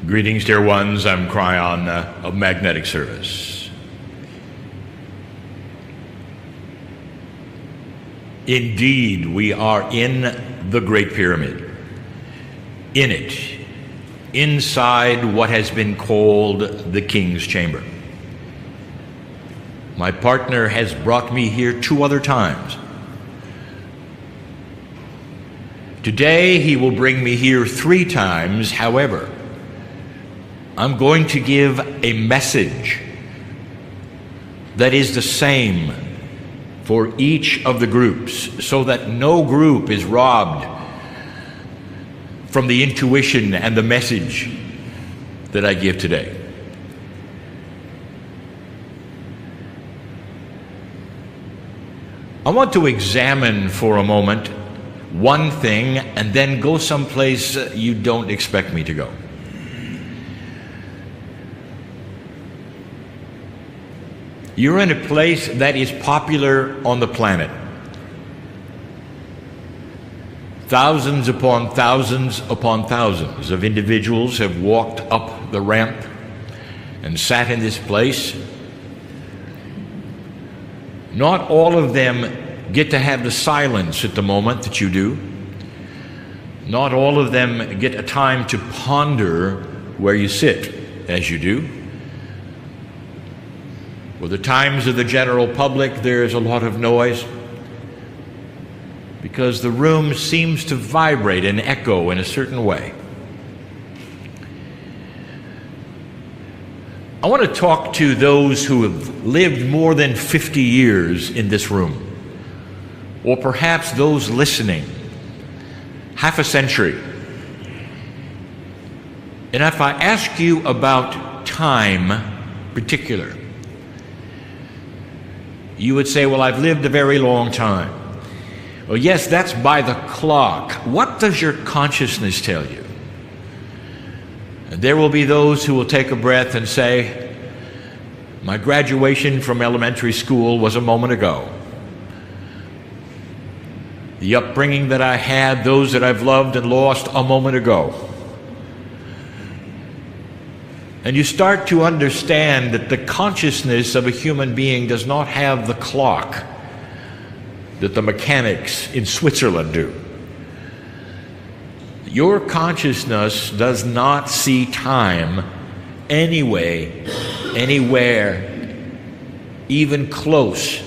Greetings, dear ones. I'm Kryon of Magnetic Service. Indeed, we are in the Great Pyramid. In it, inside what has been called the King's Chamber. My partner has brought me here 2 other times. Today, he will bring me here 3 times. However, I'm going to give a message that is the same for each of the groups, so that no group is robbed from the intuition and the message that I give today. I want to examine for a moment one thing and then go someplace you don't expect me to go. You're in a place that is popular on the planet. Thousands upon thousands upon thousands of individuals have walked up the ramp and sat in this place. Not all of them get to have the silence at the moment that you do. Not all of them get a time to ponder where you sit as you do. For the times of the general public, there's a lot of noise because the room seems to vibrate and echo in a certain way. I want to talk to those who have lived more than 50 years in this room, or perhaps those listening, half a century. And if I ask you about time particular, you would say, well, I've lived a very long time. Well, yes, that's by the clock. What does your consciousness tell you? And there will be those who will take a breath and say, my graduation from elementary school was a moment ago. The upbringing that I had, those that I've loved and lost, a moment ago. And you start to understand that the consciousness of a human being does not have the clock that the mechanics in Switzerland do. Your consciousness does not see time anyway, anywhere, even close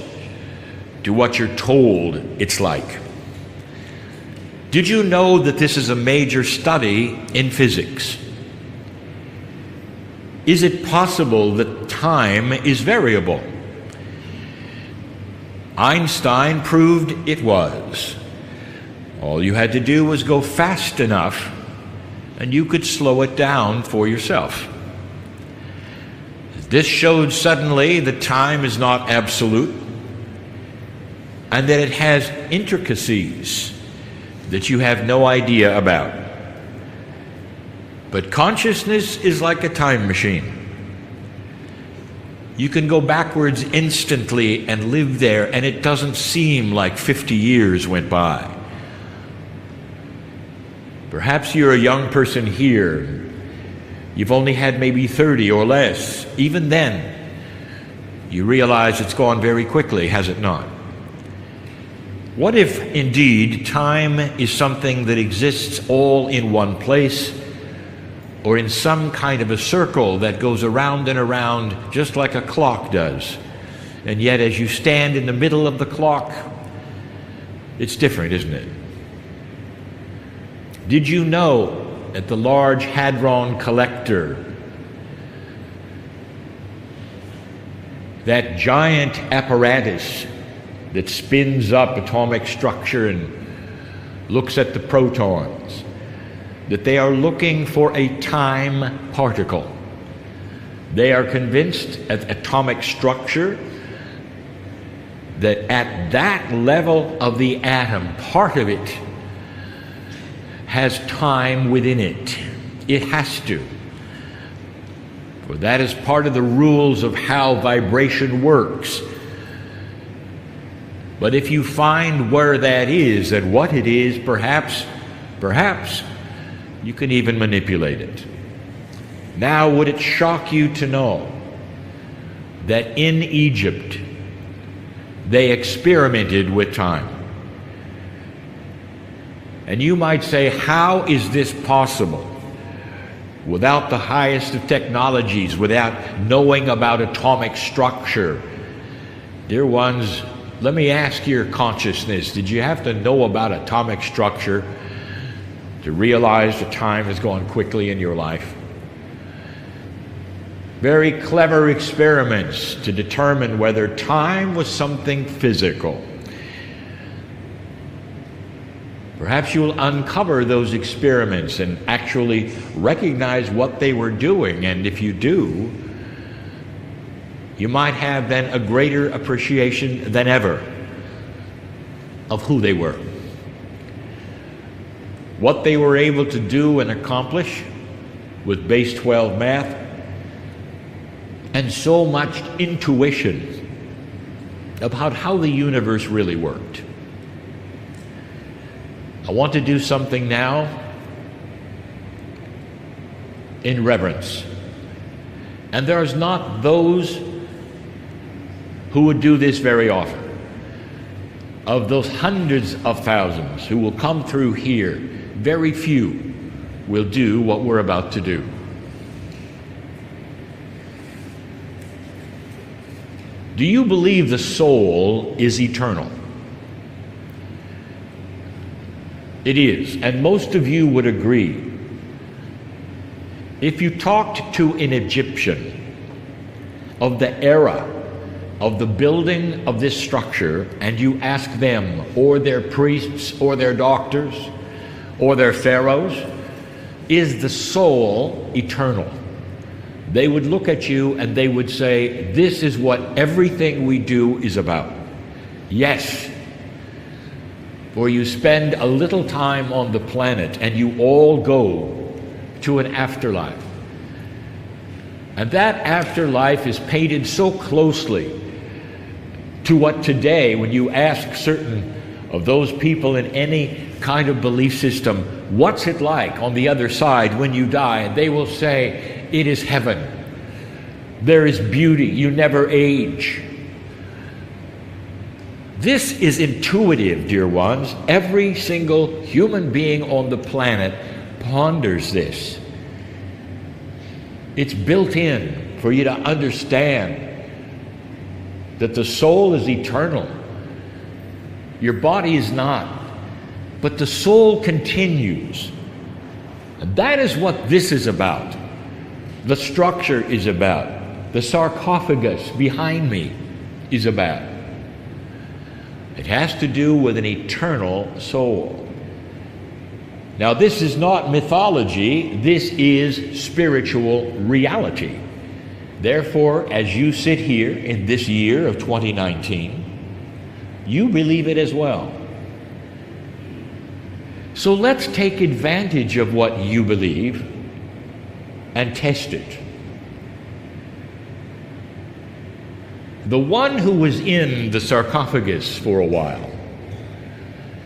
to what you're told it's like. Did you know that this is a major study in physics? Is it possible that time is variable? Einstein proved it was. All you had to do was go fast enough, and you could slow it down for yourself. This showed suddenly that time is not absolute, and that it has intricacies that you have no idea about. But consciousness is like a time machine. You can go backwards instantly and live there, and it doesn't seem like 50 years went by. Perhaps you're a young person here. You've only had maybe 30 or less. Even then, you realize it's gone very quickly, has it not? What if, indeed, time is something that exists all in one place, or in some kind of a circle that goes around and around just like a clock does? And yet as you stand in the middle of the clock, it's different, isn't it? Did you know that the Large Hadron Collector, that giant apparatus that spins up atomic structure and looks at the protons, that they are looking for a time particle? They are convinced at atomic structure that at that level of the atom, part of it has time within it. It has to. For that is part of the rules of how vibration works. But if you find where that is and what it is, perhaps you can even manipulate it. Now, would it shock you to know that in Egypt they experimented with time? And you might say, how is this possible? Without the highest of technologies, without knowing about atomic structure. Dear ones, let me ask your consciousness, did you have to know about atomic structure to realize that time is going quickly in your life? Very clever experiments to determine whether time was something physical. Perhaps you'll uncover those experiments and actually recognize what they were doing, and if you do, you might have then a greater appreciation than ever of who they were. What they were able to do and accomplish with base 12 math and so much intuition about how the universe really worked. I want to do something now in reverence. And there's not those who would do this very often. Of those hundreds of thousands who will come through here, very few will do what we're about to do. Do you believe the soul is eternal? It is, and most of you would agree. If you talked to an Egyptian of the era of the building of this structure, and you ask them, or their priests, or their doctors, or their pharaohs, is the soul eternal? They would look at you and they would say, this is what everything we do is about. Yes. For you spend a little time on the planet and you all go to an afterlife. And that afterlife is painted so closely to what today, when you ask certain of those people in any kind of belief system, what's it like on the other side when you die? And they will say, it is heaven. There is beauty. You never age. This is intuitive, dear ones. Every single human being on the planet ponders this. It's built in for you to understand that the soul is eternal. Your body is not, but the soul continues. And that is what this is about. The structure is about. The sarcophagus behind me is about. It has to do with an eternal soul. Now, this is not mythology, this is spiritual reality. Therefore, as you sit here in this year of 2019, you believe it as well. So let's take advantage of what you believe and test it. The one who was in the sarcophagus for a while,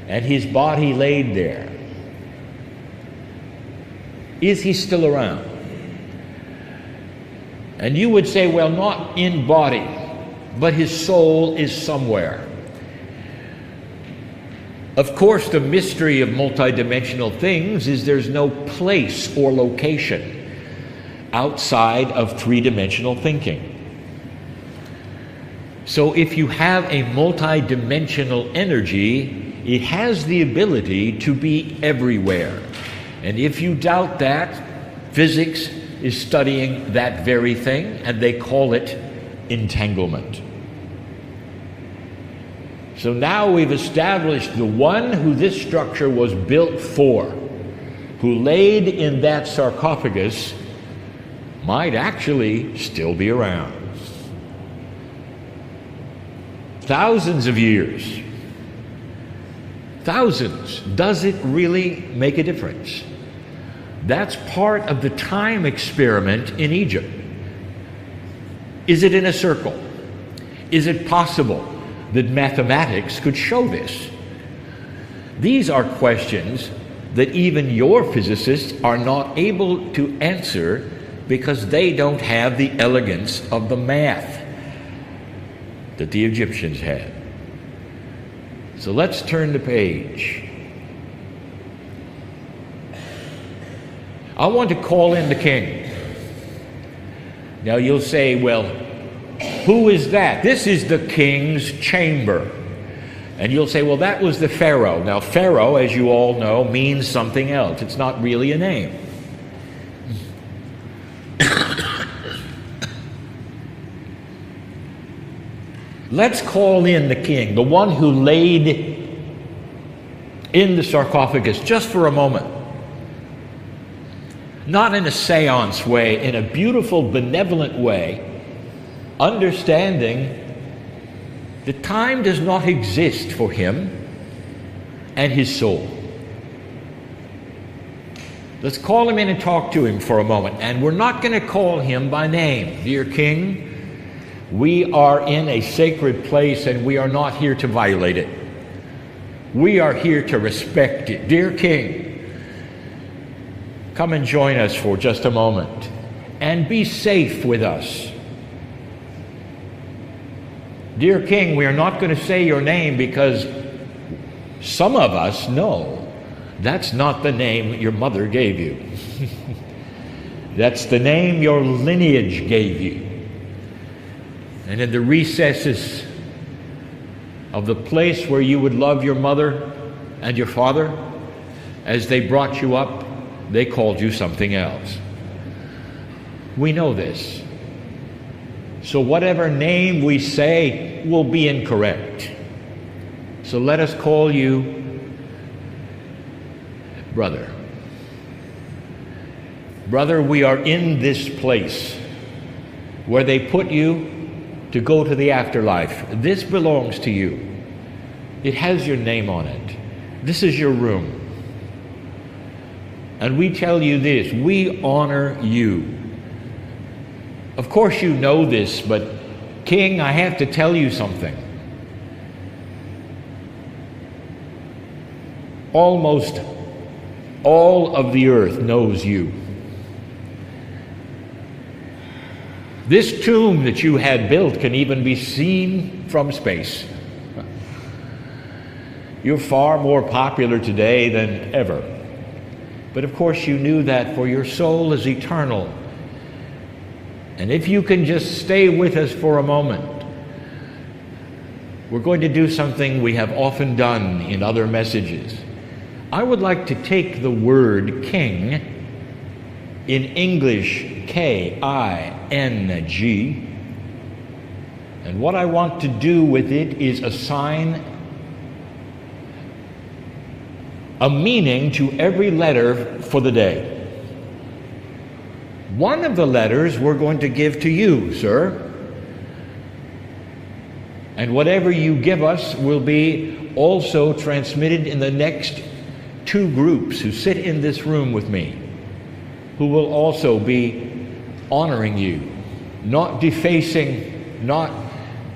and his body laid there, is he still around? And you would say, well, not in body, but his soul is somewhere. Of course, the mystery of multidimensional things is there's no place or location outside of three-dimensional thinking. So if you have a multidimensional energy, it has the ability to be everywhere. And if you doubt that, physics is studying that very thing, and they call it entanglement. So now we've established the one who this structure was built for, who laid in that sarcophagus, might actually still be around. Thousands of years. Thousands. Does it really make a difference? That's part of the time experiment in Egypt. Is it in a circle? Is it possible that mathematics could show this? These are questions that even your physicists are not able to answer because they don't have the elegance of the math that the Egyptians had. So let's turn the page. I want to call in the king. Now you'll say, well, who is that? This is the king's chamber. And you'll say, well, that was the Pharaoh. Now, Pharaoh, as you all know, means something else. It's not really a name. Let's call in the king, the one who laid in the sarcophagus, just for a moment. Not in a seance way, in a beautiful, benevolent way, understanding that time does not exist for him and his soul. Let's call him in and talk to him for a moment. And we're not going to call him by name. Dear King, we are in a sacred place and we are not here to violate it. We are here to respect it. Dear King, come and join us for just a moment and be safe with us. Dear King, we are not going to say your name because some of us know that's not the name your mother gave you. That's the name your lineage gave you. And in the recesses of the place where you would love your mother and your father, as they brought you up, they called you something else. We know this. So whatever name we say will be incorrect. So let us call you brother. Brother, we are in this place where they put you to go to the afterlife. This belongs to you. It has your name on it. This is your room. And we tell you this, we honor you. Of course you know this, but King, I have to tell you something. Almost all of the earth knows you. This tomb that you had built can even be seen from space. You're far more popular today than ever. But of course you knew that, for your soul is eternal. And if you can just stay with us for a moment, we're going to do something we have often done in other messages. I would like to take the word king, in English K-I-N-G, and what I want to do with it is assign a meaning to every letter for the day. One of the letters we're going to give to you, sir. And whatever you give us will be also transmitted in the next two groups who sit in this room with me, who will also be honoring you, not defacing, not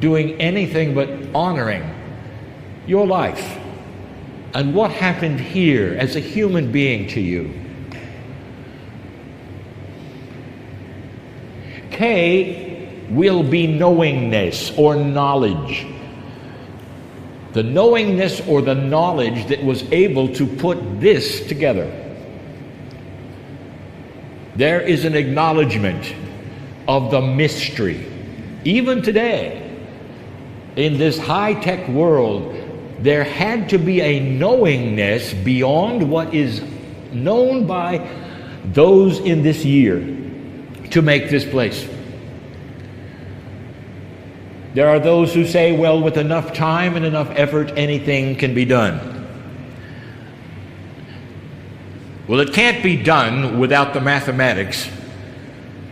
doing anything but honoring your life and what happened here as a human being to you. K will be knowingness or knowledge. The knowingness or the knowledge that was able to put this together. There is an acknowledgement of the mystery. Even today, in this high-tech world, there had to be a knowingness beyond what is known by those in this year to make this place. There are those who say, well, with enough time and enough effort, anything can be done. Well, it can't be done without the mathematics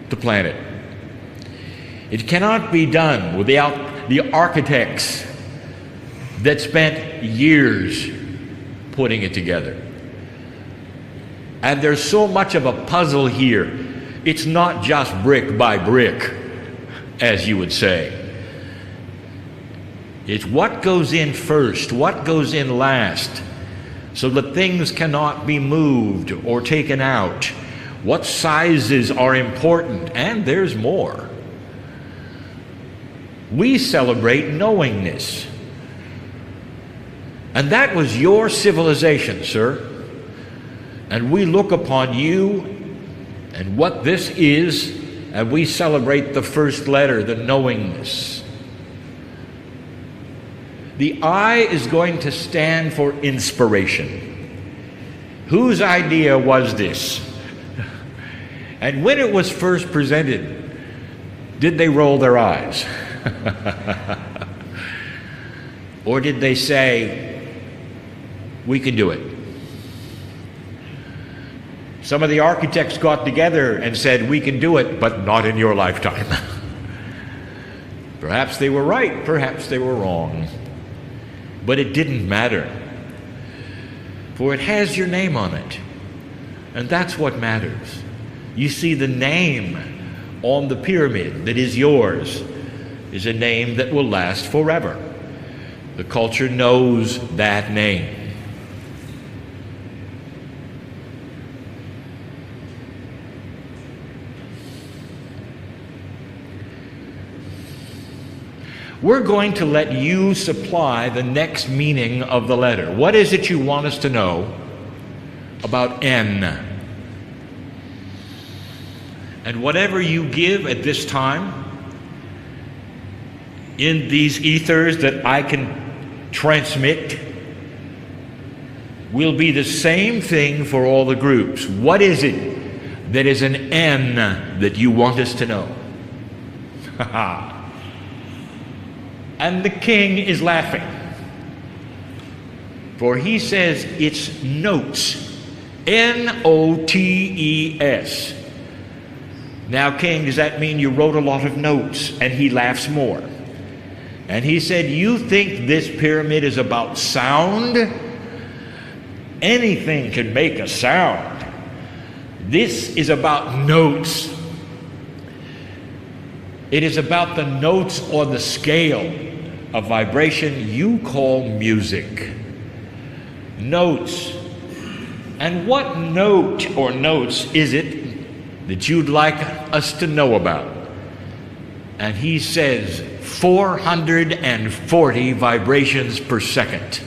to plan it. It cannot be done without the architects that spent years putting it together. And there's so much of a puzzle here. It's not just brick by brick, as you would say. It's what goes in first, what goes in last, so that things cannot be moved or taken out. what sizes are important, and there's more. We celebrate knowingness. And that was your civilization, sir. And we look upon you and what this is, and we celebrate the first letter, the knowingness. The I is going to stand for inspiration. Whose idea was this? And when it was first presented, did they roll their eyes? Or did they say, we can do it? Some of the architects got together and said, we can do it, but not in your lifetime. Perhaps they were right, perhaps they were wrong. But it didn't matter, for it has your name on it, and that's what matters. You see, the name on the pyramid that is yours is a name that will last forever. The culture knows that name. We're going to let you supply the next meaning of the letter. What is it you want us to know about N? And whatever you give at this time in these ethers that I can transmit will be the same thing for all the groups. What is it that is an N that you want us to know? And the king is laughing, for he says it's notes, N-O-T-E-S. Now, king, does that mean you wrote a lot of notes? And he laughs more. And he said, you think this pyramid is about sound? Anything can make a sound. This is about notes. It is about the notes on the scale of vibration you call music. Notes. And what note or notes is it that you'd like us to know about? And he says 440 vibrations per second.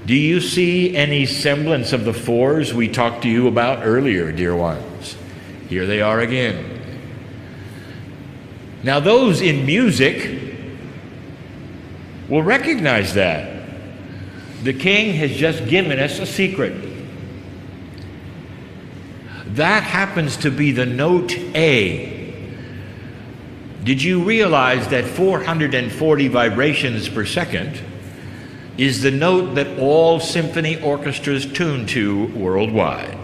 Do you see any semblance of the fours we talked to you about earlier, dear ones? Here they are again. Now, those in music will recognize that. The king has just given us a secret. That happens to be the note A. Did you realize that 440 vibrations per second is the note that all symphony orchestras tune to worldwide?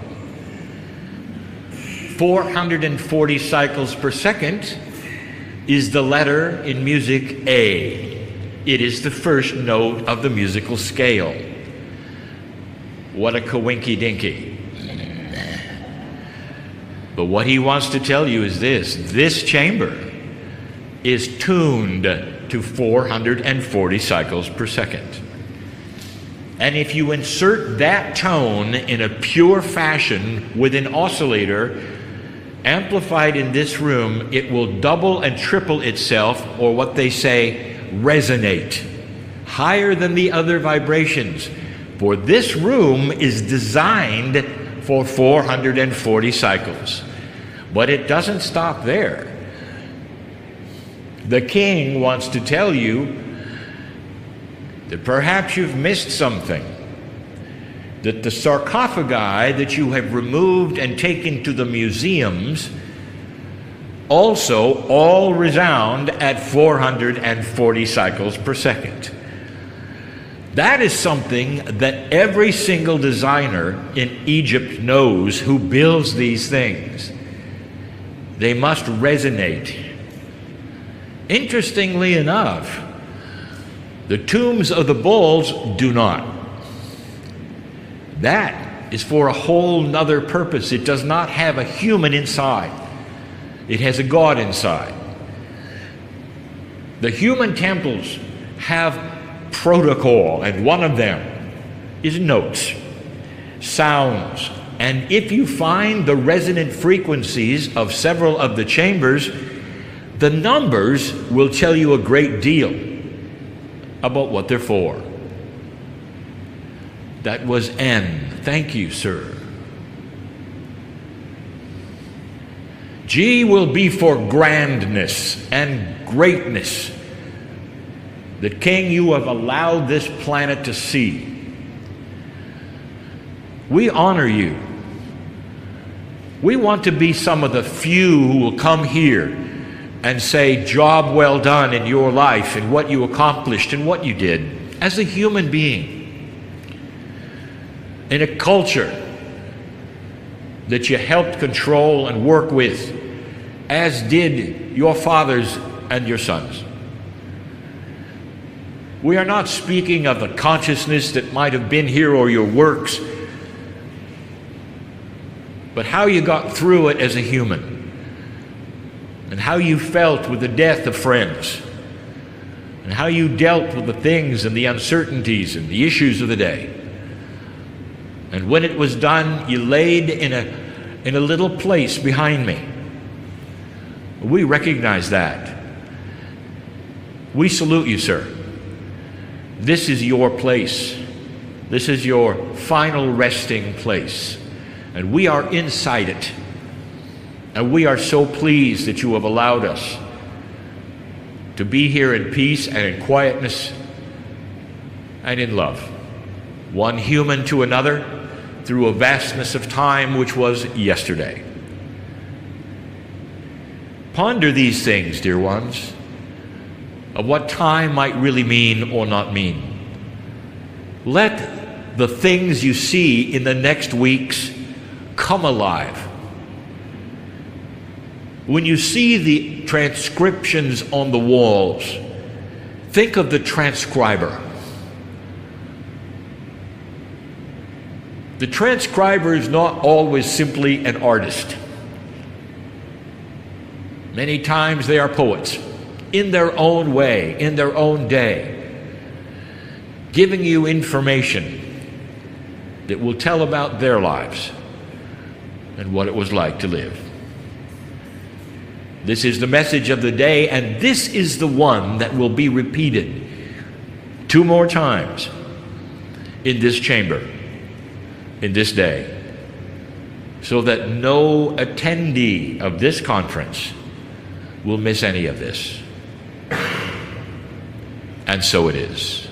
440 cycles per second is the letter in music A. It is the first note of the musical scale. What a coinky-dinky. But what he wants to tell you is this chamber is tuned to 440 cycles per second. And if you insert that tone in a pure fashion with an oscillator amplified in this room, it will double and triple itself, or what they say, resonate higher than the other vibrations. For this room is designed for 440 cycles. But it doesn't stop there. The king wants to tell you that perhaps you've missed something. That the sarcophagi that you have removed and taken to the museums also all resound at 440 cycles per second. That is something that every single designer in Egypt knows who builds these things. They must resonate. Interestingly enough, the tombs of the bulls do not. That is for a whole nother purpose. It does not have a human inside. It has a God inside. The human temples have protocol, and one of them is notes, sounds, And if you find the resonant frequencies of several of the chambers, the numbers will tell you a great deal about what they're for. That was N. Thank you, sir. G will be for grandness and greatness. The King you have allowed this planet to see. We honor you. We want to be some of the few who will come here and say, job well done in your life and what you accomplished and what you did as a human being in a culture that you helped control and work with, as did your fathers and your sons. We are not speaking of the consciousness that might have been here or your works, but how you got through it as a human, and how you felt with the death of friends, and how you dealt with the things and the uncertainties and the issues of the day. And when it was done, you laid in a little place behind me. We recognize that. We salute you, sir. This is your place. This is your final resting place. And we are inside it. And we are so pleased that you have allowed us to be here in peace and in quietness and in love. One human to another through a vastness of time which was yesterday. Ponder these things, dear ones, of what time might really mean or not mean. Let the things you see in the next weeks come alive. When you see the transcriptions on the walls, think of the transcriber. The transcriber is not always simply an artist. Many times they are poets in their own way, in their own day, giving you information that will tell about their lives and what it was like to live. This is the message of the day, and this is the one that will be repeated 2 more times in this chamber, in this day, so that no attendee of this conference will miss any of this. And so it is.